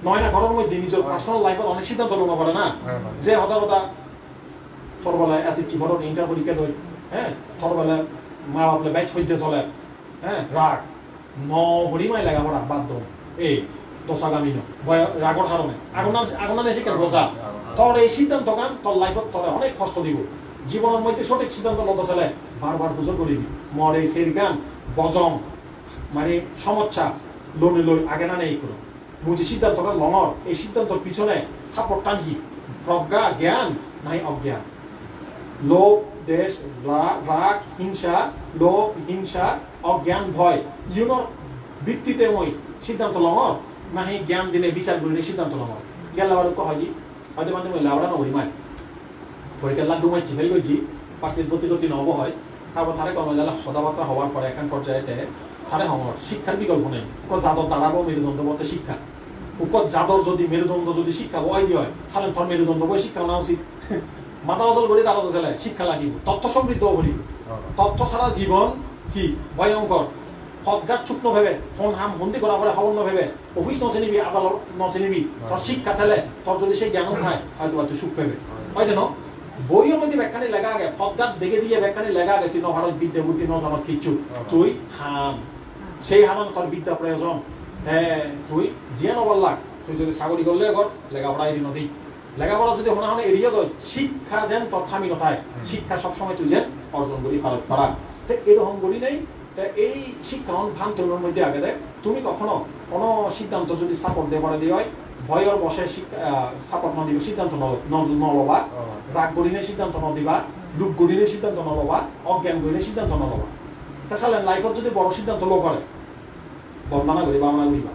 [SPEAKER 1] নয় না ঘরের মধ্যে নিজের পার্সোনাল লাইফত অনেক সিদ্ধান্ত লব পারে না যে হতা হতা তোর বেলায় এসএসসি বড় ইন্টার পরীক্ষা দই হ্যাঁ তোর বেলায় মা বাপলে বাইক সহ্য চলে হ্যাঁ রাগ নগরী মাই লাগা পড়া বাধ্য এই দশাগামী ন রাগর হারণে আগুন এসে কেন বোঝা তোর এই সিদ্ধান্ত গান তোর লাইফত তোরে অনেক কষ্ট দিব জীবনের মধ্যে সঠিক সিদ্ধান্ত লদ চলে বারবার বুঝো করিবি মর এই সের গান বজম মানে সমস্যা লোনে লই আগে না নেই কোনো বুঝি সিদ্ধান্ত গান লঙর এই সিদ্ধান্তর পিছনে সাপোর্ট টানহি প্রজ্ঞা জ্ঞান নাই অজ্ঞান লোভ দেশ রাগ হিংসা লোভ হিংসা অজ্ঞান ভয় ইউনোর ভিত্তিতে মই সিদ্ধান্ত লঙর নাহি জ্ঞান দিলে বিচার করিলে সিদ্ধান্ত লঙর জ্ঞান লাভার হয় হয়তো মানে লাউড়া নবরি মাই পরীক্ষা লাড্ডু মাইছি ফেল করছি পার্সেল গতি গতি নব হয় তারপর তারে কর্মজালা কথাবার্তা হওয়ার পরে এখন পর্যায়েতে তারে হওয়ার শিক্ষার বিকল্প নেই যাদব দাঁড়াবো মেরুদণ্ড বলতে শিক্ষা যাদর যদি মেরুদণ্ড যদি শিক্ষা বই দিয়ে হয় তাহলে তোর মেরুদণ্ড বই শিক্ষা নেওয়া উচিত মাথা অচল করে দাঁড়াতে চাইলে শিক্ষা লাগিব তথ্য সমৃদ্ধ করি তথ্য ছাড়া জীবন কি ভয়ঙ্কর সদঘাট চুপ নভেবে ফোন হাম হন্দি করা পরে খবর নভেবে অফিস নচে নিবি আদালত নচে নিবি তোর শিক্ষা থেলে তোর যদি সেই জ্ঞান থাকে হয়তো তুই সুখ পেবে হয় যেন বইয়ের মধ্যে ব্যাখ্যানি লেখা আগে সদঘাট দেখে দিয়ে ব্যাখ্যানি লেখা আগে তুই নভারত বিদ্যা বুদ্ধি নজনত কিচ্ছু তুই হাম সেই হামান তোর বিদ্যা প্রয়োজন হ্যাঁ তুই জিয়া নবল লাগ তুই যদি চাকরি করলে ঘর লেখাপড়া এড়ি নদী লেখাপড়া যদি শোনা শুনে এড়িয়ে দেয় শিক্ষা যেন তোর থামি নথায় শিক্ষা সবসময় তুই যেন অর্জন করি পারা তো এরকম করি নেই এই শিক্ষা ভান্তরের মধ্যে আগে দেয় তুমি কখনো কোনো সিদ্ধান্ত যদি সাপোর্ট দিয়ে পড়ে দিয়ে হয় ভয়ের বসে সাপোর্ট ন দিবা সিদ্ধান্ত নলবা রাগ গড়িনে সিদ্ধান্ত নদিবা লুক গড়িনে সিদ্ধান্ত নলবা অজ্ঞান গড়িনে সিদ্ধান্ত নলবা তাছাড়া লাইফত যদি বড় সিদ্ধান্ত লো করে বন্দনা করি বাংলা করিবা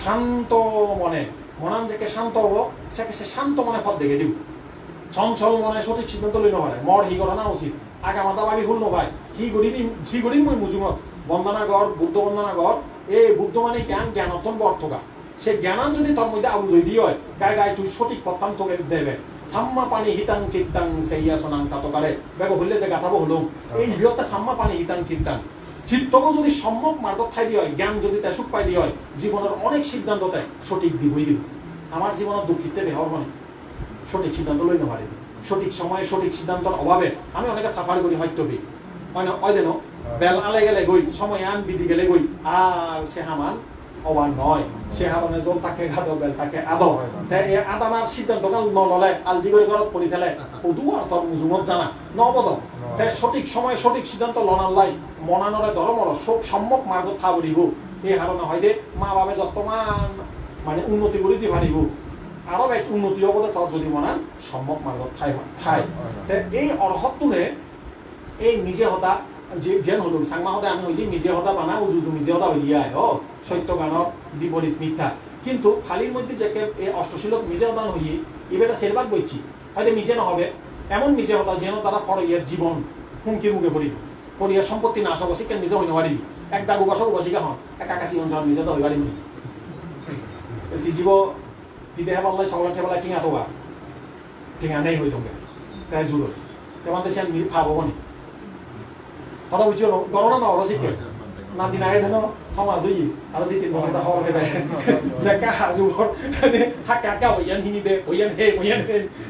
[SPEAKER 1] শান্ত মনে মনান যাকে শান্ত হব সেকে সে শান্ত মনে পথ দেখে দিব চঞ্চল মনে সঠিক সিদ্ধান্ত লই নপারে মর হি করা না উচিত আগামাতা ভাবি ভুল নপায় কি করি মই মুজুমত বন্দনা গড় বুদ্ধ বন্দনা গড় এই বুদ্ধ মানে জ্ঞান জ্ঞানতন বর্তকা সে জ্ঞানান যদি তোর মধ্যে আলু জয়ী হয় গায়ে গায়ে তুই সঠিক পত্তান তোকে দেবে সাম্মা পানি হিতাং চিত্তাং সেইয়া সোনাং তাতকারে বেগো হইলে যে গাথাবো হলো এই বিহতে সাম্মা পানি হিতাং চিত্তাং চিত্তকে যদি সম্যক মার্গত খাই দিয়ে হয় জ্ঞান যদি সুখ পাই দিয়ে হয় জীবনের অনেক সিদ্ধান্ততে সঠিক দিবই দিব আমার জীবনের দুঃখিতে দেহর মানে সঠিক সিদ্ধান্ত লই নপারে সঠিক সময়ে সঠিক সিদ্ধান্তের অভাবে আমি অনেকে সাফার করি হয়তো বি হয় না ওই দেন বেল আলে গেলে গই সময় আন বিধি গেলে গই আর সে হামান অবান নয় সে হামানে জল তাকে গাদো বেল তাকে আদো এই আদানার সিদ্ধান্ত নললে আলজি করে ঘরত পড়ি ফেলে কদু আর তোর মুজুমত জানা নবদ তাই সঠিক সময় সঠিক সিদ্ধান্ত লনাল্লাই মনানরে ধরমর সম্যক মার্গ থাবরিব এই হারণে হয় দে মা বাবা যতমান মানে উন্নতি করে দি পারিব আরো এক উন্নতি হব তোর যদি মনান সম্যক মার্গ ঠাই এই অর্হত তুলে এই নিজে হতা যেন হলো সাংমা হতে আমি হইলি নিজে হতা বানা উজুজু নিজে হতা হইলিয়া ও সত্য গানৰ বিপরীত মিথ্যা কিন্তু খালির মধ্যে যে এই অষ্টশীলত নিজে হতা হইয়ে এবারে সেরবাক বইছি হয়তো নিজে নহবে এমন নিজে হতা যেন তারা পড়াইয়ার জীবন হুমকির মুখে পড়িব পড়িয়ার সম্পত্তি নাশ হব শিক্ষা নিজে হইতে পারিবি এক দাগু বসক বসিকা হন এক আকাশি অঞ্চল নিজে তো হই পারিবি সিজিব বিদেহে পাল্লাই সকলে ঠেবলা টিঙা তোবা টিঙা নেই হই তোকে তাই জুড়ো তেমন দেশে ভাবব নি কথা বুঝছো গণনা না ওরা শিখে না দিন আগে ধরো সমাজ হই আর দুই তিন বছর হওয়া হবে যাকে হাজুবর হাকা হাকা হইয়ান হিনি দে হইয়ান হে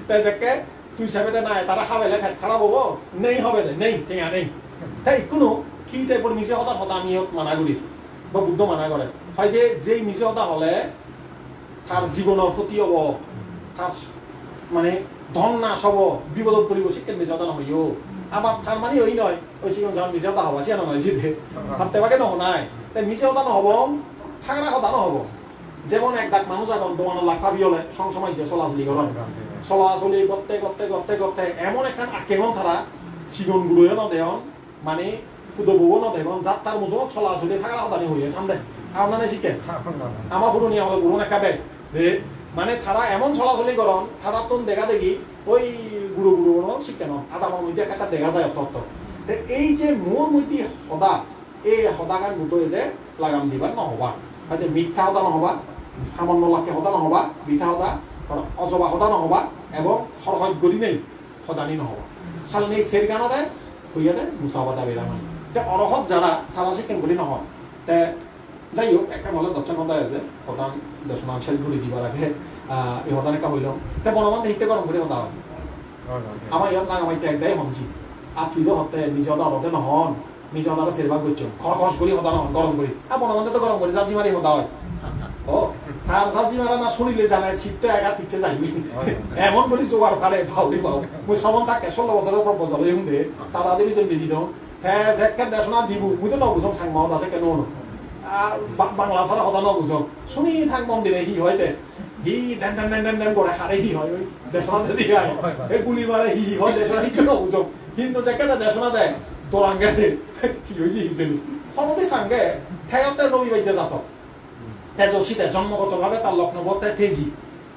[SPEAKER 1] তাই যাকে তুই সাবে না তারা খাবেলে খারাপ হবো নেই হবে নেই টিঙা নেই তাই কোনো কি টাইপের মিশে হতা হতা আমি মানা করি বা বুদ্ধ মানা করে হয় যে যেই মিশে হতা হলে তার জীবনের ক্ষতি হব তার মানে ধন নাশ হব বিপদত পড়ব শিক্ষার মিশে হতা নহইও আবার তার মানে ওই নয় ওই শিক্ষণ যখন মিশে হতা হবা সে নয় জিদে ভাবতে পাকে নহ নাই তাই মিশে হতা নহব থাকরা হতা নহব যেমন এক দাগ মানুষ এখন দোকানের লাখ পাবি হলে সংসময় দিয়ে চলাচলি করেন চলাচলি করতে করতে করতে করতে এমন একখান আকেমন তারা চিগন গুলোও ন দেহন মানে কুদবও ন দেহন যার তার মুজত চলাচলি থাকরা হতানি হইয়ে ঠান্ডে আপনারা শিখেন আমার পুরনি আমাদের গুরু একাবে মানে তারা এমন চলাচলি করন তারা তো দেখা দেখি ওই গুরু শিখেন আদামার মধ্যে একটা দেখা যায় তত্ত্ব এই যে মোর মধ্যে সদা এই সদাগান গুটো এলে লাগাম দিবার নহবা হয়তো মিথ্যা হতা নহবা সামান্য লাখে হতা নহবা মিঠা হতা অজবা হতা নহবা এবং সরহজ গড়ি নেই সদানি নহবা সালনি সের গানরে হইয়াতে মুসাবাদা বেড়া মানে অরহত যারা তারা শিখেন বলি নহয় তে যাই হোক একটা নলে দর্শন হতাই আছে হতান দেশমান শেষ ঘুরি দিবার আগে এই হতান একটা হইল তে বনমান দেখতে গরম করে হতা হয় আমার ইয়াত না আমার একদাই হমছি আর তুই তো হতে নিজে হতা হতে নহন নিজে হতাটা সেরবাগ করছো খরখস করি হতা নহন গরম করি আর বনমানতে তো গরম করি জাজি মারি হতা হয় ও তার জাজি মারা না শুনিলে জানায় শীত তো একা ঠিকছে যাইবি এমন বলি জোগাড় ফালে ভাউলি পাও মুই সমান থাকে 16 বছরের উপর বছর হুঁদে তারা দেবী যে বেশি দাও হ্যাঁ যেকে দেশনা দিব মুই তো নবুঝম সাংমাও আছে কেন বাংলা ছাড়া হতা নবুঝম শুনি থাক মন্দিরে হি হয়তে হি দেন দেন দেন দেন করে হারে হি হয় ওই দেশনা যদি হয় এই গুলি মারে হি হয় দেশনা হি কেন নবুঝম কিন্তু যেকে দেশনা দেয় তোরাঙ্গে কি হয়ে গিয়েছিল হঠাৎই সাঙ্গে ঠেয়াতে রবি বাইতে যাত তেজস্বীতে জন্মগতভাবে তার লগ্নবর্তে তেজি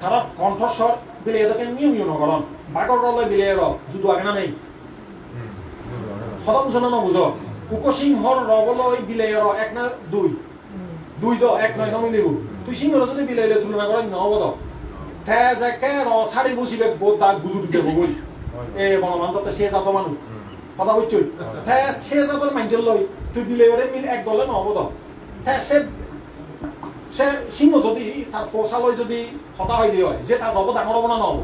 [SPEAKER 1] তারা কণ্ঠস্বর বিলিয়ে দেখেন নিয়ম নগরণ বাগর রলে বিলিয়ে যুদু আগে না নেই কথা বুঝো না বুঝো উকসিংহর রবলই বিলেয়র এক না দুই দুই দ এক নয় নমিলিব তুই সিংহর যদি বিলেইলে তুলনা করে নহব দ থে যে কে র সাড়ি বসিবে বহুত দাগ বুঝু দিছে বই এ বনমান্ততে সে জাত মানুষ কথা বুঝছই থে সে জাতর মাইন্ডল লই তুই বিলেয়রে মিল এক দলে নহব দ থে সে সিংহ যদি তার পোষালয় যদি হতা হয়ে দিয়ে হয় যে তার রব ডাঙর হব না নহব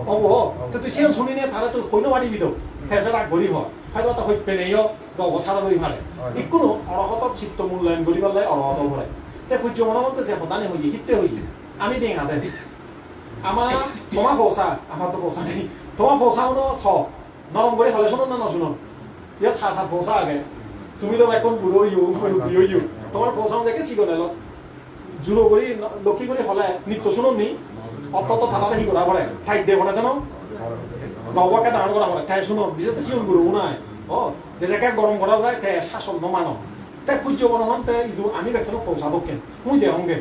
[SPEAKER 1] হব তো তুই সিং শুনি নিয়ে তাহলে তুই কইনো মারি দিত থেসে রাগ গড়ি হয় হয়তো তা হইত পেনেইও রব সারা লই ভারে ইকুনো অরহতর চিত্ত মূল্যায়ন করি পারলে অরহত ভরে তে সূর্য মনে বলতে যে হতানি হই কিত্তে হই আমি ডেঙা দে আমার তোমার পোষা আমার তো পোষা নেই তোমার পোষা হলো স নরম করে হলে শুনুন না শুনুন ইয়ে থার থার পোষা আগে তুমি তো এখন বুড়ো ইউ তোমার পোষা দেখে শিখো নেল জুড়ো করি লক্ষ্মী করে হলে নিত্য শুনুন নি অত থানাতে হি করা পড়ে ঠাইট দেব না কেন রবাকে দাঁড় করা পড়ে তাই শুনো বিশেষ শিউন গুরু নাই ও যে জায়গায় গরম করা যায় তে শাসন মানো তাই সূর্য মনোহন তে ইদু আমি বেখনো পৌঁছাবো কেন মুই দে হঙ্গে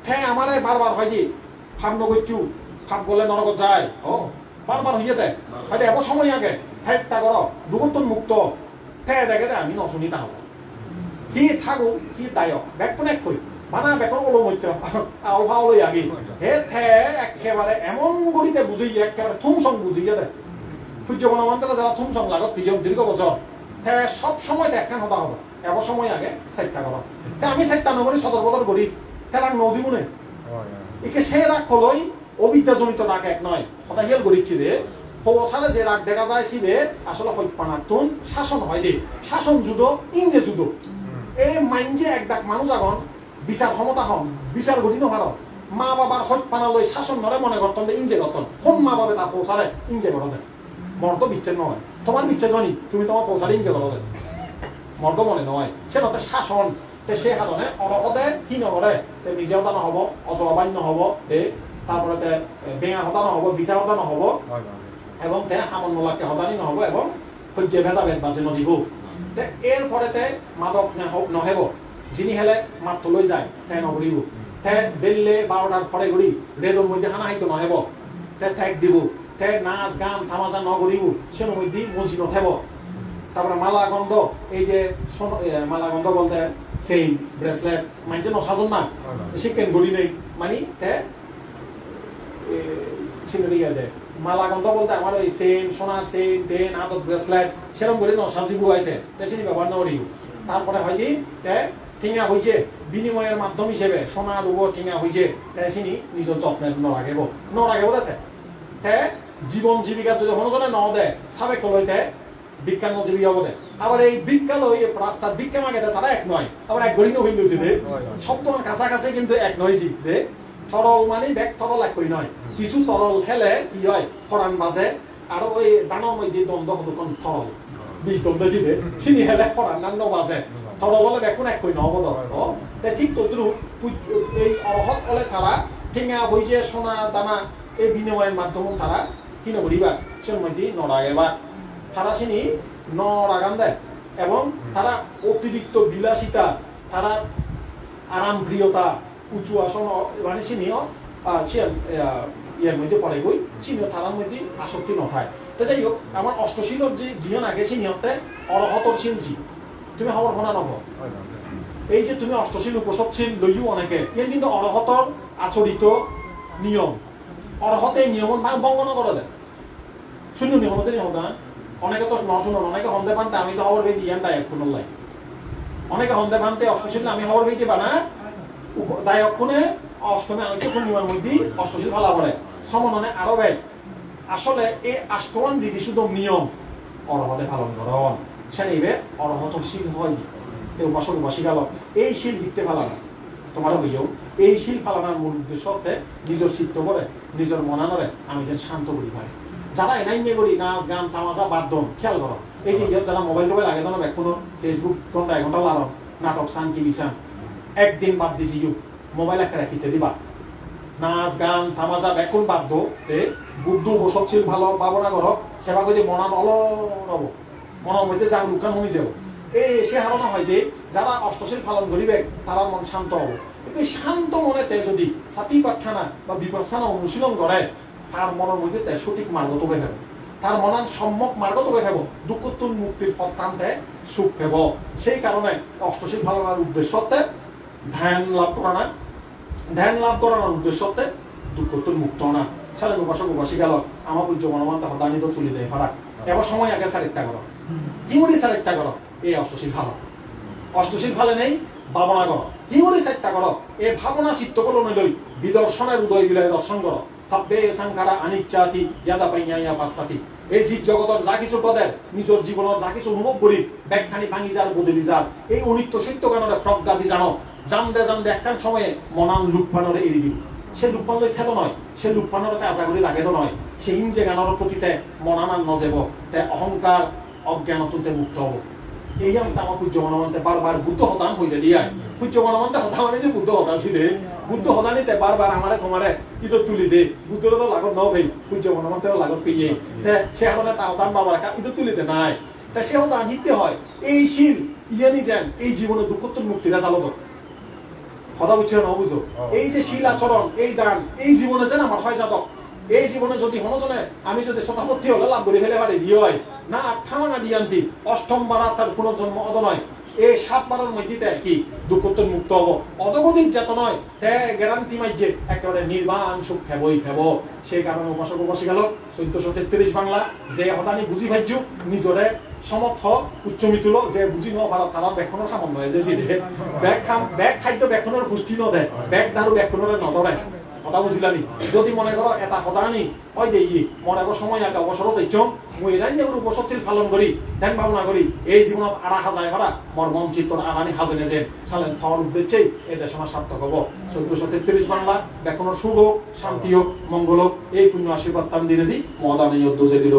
[SPEAKER 1] তে আমারে বারবার হয় কি ফাপ নগরচু ফাপ গলে নরকত যায় ও বারবার হইয়ে দেয় হয়তো এবার সময় আগে সাইডটা করো দুগন্তন মুক্ত তে দেখে আমি নশুনি তা হবো কি থাকো কি দায়ক বেক কোন এক কই মানা বেকর ওলো মইতে আলফা ওলো আগি হে থে একেবারে এমন গড়িতে বুঝিয়ে একেবারে থুমসং বুঝিয়ে দেয় সূর্য বনমান্তরা যারা থুমসং লাগত দীর্ঘ বছর হে সব সময় দেখান হতা হবে এবার সময় আগে সাইডটা করো তে আমি সাইডটা নগরী সদর বদর করি তারা নদী মনে একে সে রাগ হলই অবিদ্যাজনিত রাগ এক নয় সদাই হিয়াল গড়িচ্ছি রে পৌঁছালে যে রাগ দেখা যায় সিবে আসলে হইপানাতুন শাসন হয় দে শাসন যুদ্ধ ইংজে যুদ্ধ এই মাইন্ডে এক ডাক মানুষ আগন বিচার ক্ষমতা হন বিচার গঠি নহার মা বাবার হইপানালৈ শাসন নরে মনে করতেন ইংজে গঠন কোন মা বাবে তা পৌঁছালে ইংজে গঠন মর্দ বিচ্ছেদ নয় তোমার বিচ্ছেদ জানি তুমি তোমার পৌঁছালে ইংজে গঠন মর্দ মনে নয় সে নতে শাসন তে সে হারণে অরহদে কি নকরে তে নিজে হতা নহব অজবাইন নহব তারপরে তে বেঙা হতা নহব বিঠা হতা নহব এবং তে হামন মোলাকে হতানি নহব এবং সহ্য ভেদাভেদ বাজে নদিব তে এর পরেতে মাদক নহব যিনি হেলে মাত্র লৈ যায় তে নগরিব তে বেললে 12টার পরে গড়ি রেডর মধ্যে হানাহিত নহব তে ঠেক দিব তে নাচ গান তামাজা নগরিব সে মধ্যে মজি নথেব তারপরে মালা গন্ধ এই যে মালা গন্ধ বলতে সেই ব্রেসলেট মানছে নসাজন না শিখেন গড়ি নেই মানে তে মালা গন্ধ বলতে আমার ওই সেন সোনার সেন দেন হাতত ব্রেসলেট সেরকম করে নসাজি বুয়াইতে তে সিনি ব্যবহার নগরিব তারপরে হয় কি তে ঠিঙা হয়েছে বিনিময়ের মাধ্যম হিসেবে সোনা রূপ ঠিঙা হয়েছে তাই চিনি নিজের যত্নের নরাগেব দেখে তে জীবন জীবিকা যদি হনজনে ন দেয় সাবেক লইতে বিজ্ঞান জীবিকা বলে আবার এই বিজ্ঞান লই রাস্তার বিজ্ঞান আগে তারা এক নয় আবার এক গড়ি নহিল দে শব্দ কাছাকাছি কিন্তু এক নয়ছি দে তরল মানে ব্যাগ তরল এক করি নয় কিছু তরল হেলে কি হয় ফরান বাজে আর ওই দানোর মধ্যে দ্বন্দ্ব হতক্ষণ তরল বিষ দ্বন্দ্ব দে চিনি হেলে ফরান নান্ন বাজে তরললে বেকুন এক কই নহব তে ঠিক তদ্রুপ এই অরহত হলে তারা ঠেঙা হইছে সোনা দানা এই বিনিময়ের মাধ্যমে তারা কি নগরিবা সের মধ্যে নরাগেবা তারা চিনি নরাগান দেয় এবং তারা অতিরিক্ত বিলাসিতা তারা আরাম প্রিয়তা উঁচু আসন মানে চিনিও ইয়ার মধ্যে পড়ে গই চিনিও তারার মধ্যে আসক্তি নথায় তো যাই হোক আমার অষ্টশীলর যে জিয়ন আগে চিনিহতে অরহতর চিনছি তুমি খবর শোনা নব এই যে তুমি অষ্টশীল উপসবশীল লইও অনেকে ইয়ান কিন্তু অরহতর আচরিত নিয়ম অরহতে নিয়ম ভঙ্গ নকরে দেয় শূন্য নিয়মতে নিয়মদান অনেকে তো নশুন অনেকে হন্দে পানতে আমি তো খবর পেয়েছি ইয়ান তাই এক কোনো লাই অনেকে হন্দে পানতে অষ্টশীল আমি খবর পেয়েছি বানা দায়ক কোনে অষ্টমী আমি তো পূর্ণিমার মধ্যে অষ্টশীল ভালা পড়ে সমননে আরো ব্যয় আসলে এই আষ্টমান বিধি শুধু নিয়ম অরহতে পালন করন সেনিবে অরহত শিল হয় এই উপাসক উপাসিকাল এই শিল দিতে ফালানা তোমারও হইও এই শিল ফালানার মূল উদ্দেশ্য হতে নিজের চিত্ত করে নিজের মনানরে আমি যেন শান্ত করি পাই যারা এনাই নিয়ে করি নাচ গান তামাজা বাদ্যম খেয়াল করো এই যে যারা মোবাইল টোবাইল আগে জানো এখনো ফেসবুক ঘন্টা 1 ঘন্টা লাগানো নাটক সান টিভি সান একদিন বাদ দিছি মোবাইল একটা রাখিতে দিবা নাচ গান তামাজা এখন বাধ্য বুদ্ধ বসতশীল ভালো ভাবনা করক সেবা করে মনান অলরব মনের মধ্যে যা লুকান হয়ে যাব এই সে হারণা হয় যে যারা অষ্টশীল পালন করিবে তারা মন শান্ত হব কিন্তু এই শান্ত মনেতে যদি সাতি প্রার্থনা বা বিপর্যনা অনুশীলন করে তার মনের মধ্যে সঠিক মার্গ তবে হবে তার মনান সম্যক মার্গত হয়ে যাব দুঃখতুন মুক্তির পথ টানতে সুখ পেব সেই কারণে অষ্টশীল ভাবনার উদ্দেশ্যতে ধ্যান লাভ করা না ধ্যান লাভ করানোর উদ্দেশ্যতে দুঃখতুন মুক্ত না সালেন উপাসক উপাসী গেল আমার পূজ্য মনমন্তে হদানিত তুলি দেয় ভাড়া এবার সময় আগে সারিকটা করো কি বলি সারিকটা করো এই অষ্টশীল ভালো অষ্টশীল ভালে নেই ভাবনা করো কি বলি সারিকটা করো এই ভাবনা চিত্ত করো নই বিদর্শনের উদয় বিলয় দর্শন করো সাব্বে সাংখারা আনিচ্ছাতি ইয়াদা পাইয়া পাশ্চাতি এই জীব জগতের যা কিছু পদের নিজের জীবনের যা কিছু অনুভব করি ব্যাখ্যানি ভাঙি যার বদলি যার এই অনিত্য সত্য জ্ঞানের প্রজ্ঞাদি জানো জানতে জানতে একখান সময়ে মনান লুকপানরে এড়ি দিল সে লুকপানরে খেত নয় সে লুকপানরতে আশা করি লাগে তো নয় সে হিংসে জ্ঞানের প্রতিতে মনানান নজেব তে অহংকার অজ্ঞান তুলতে মুক্ত হব এই আমি আমার পূজ্য মনমন্তে বারবার বুদ্ধ হতান হইতে দিয়ে পূজ্য মনমন্তে হতা মানে যে বুদ্ধ হতা ছিল বুদ্ধ হতানিতে বারবার আমারে তোমারে ইতো তুলি দে বুদ্ধর তো লাগত ন ভাই পূজ্য মনমন্তেরও লাগত পেয়ে সে হলে তা হতান বাবার ইতো তুলিতে নাই তা সে হতা নিতে হয় এই শীল ইয়ানি যেন এই জীবনে দুঃখতুন মুক্তিরা চালক কথা বুঝছো না বুঝো এই যে শীল আচরণ এই দান এই জীবনে যেন আমার হয় যাদক এই জীবনে যদি হনজনে আমি যদি শতাপত্তি হলে লাভ করে ফেলে পারি দিয়ে হয় না আঠামাঙা দিয়ান্তি অষ্টম বারা তার পুনর্জন্ম অদ নয় এই 7 বারের মধ্যে কি দুঃখতুন মুক্ত হব অদগতিক যেত নয় তে গ্যারান্টি মাইজে একেবারে নির্বাণ সুখ ফেবই ফেব সেই কারণে উপাসক উপাসী গেল 1433 বাংলা যে হতানি বুঝি ভাজ্য নিজরে সমর্থ উচ্চ মিতুল যে বুঝি ন ভারত তারা ব্যাখ্যানের সামান্য যে ব্যাগ খাদ্য ব্যাখ্যানের পুষ্টি নদেয় ব্যাগ দারু ব্যাখ্যানের নদরে কথা বুঝিলানি যদি মনে করো এটা হতানি হয় দেই মনে করো সময় আগে অবসর দিচ্ছ মই এরাই উপসৎশীল পালন করি ধ্যান ভাবনা করি এই জীবনত আড়া হাজায় করা মর মন চিত্তর আড়ানি হাজে নেজে সালেন থর উদ্দেশ্যেই এই দেশ আমার সার্থক হব 1433 বাংলা ব্যাখ্যানের শুভ হোক শান্তি হোক মঙ্গল হোক এই পুণ্য আশীর্বাদ তান দিনে দি মদানি দিল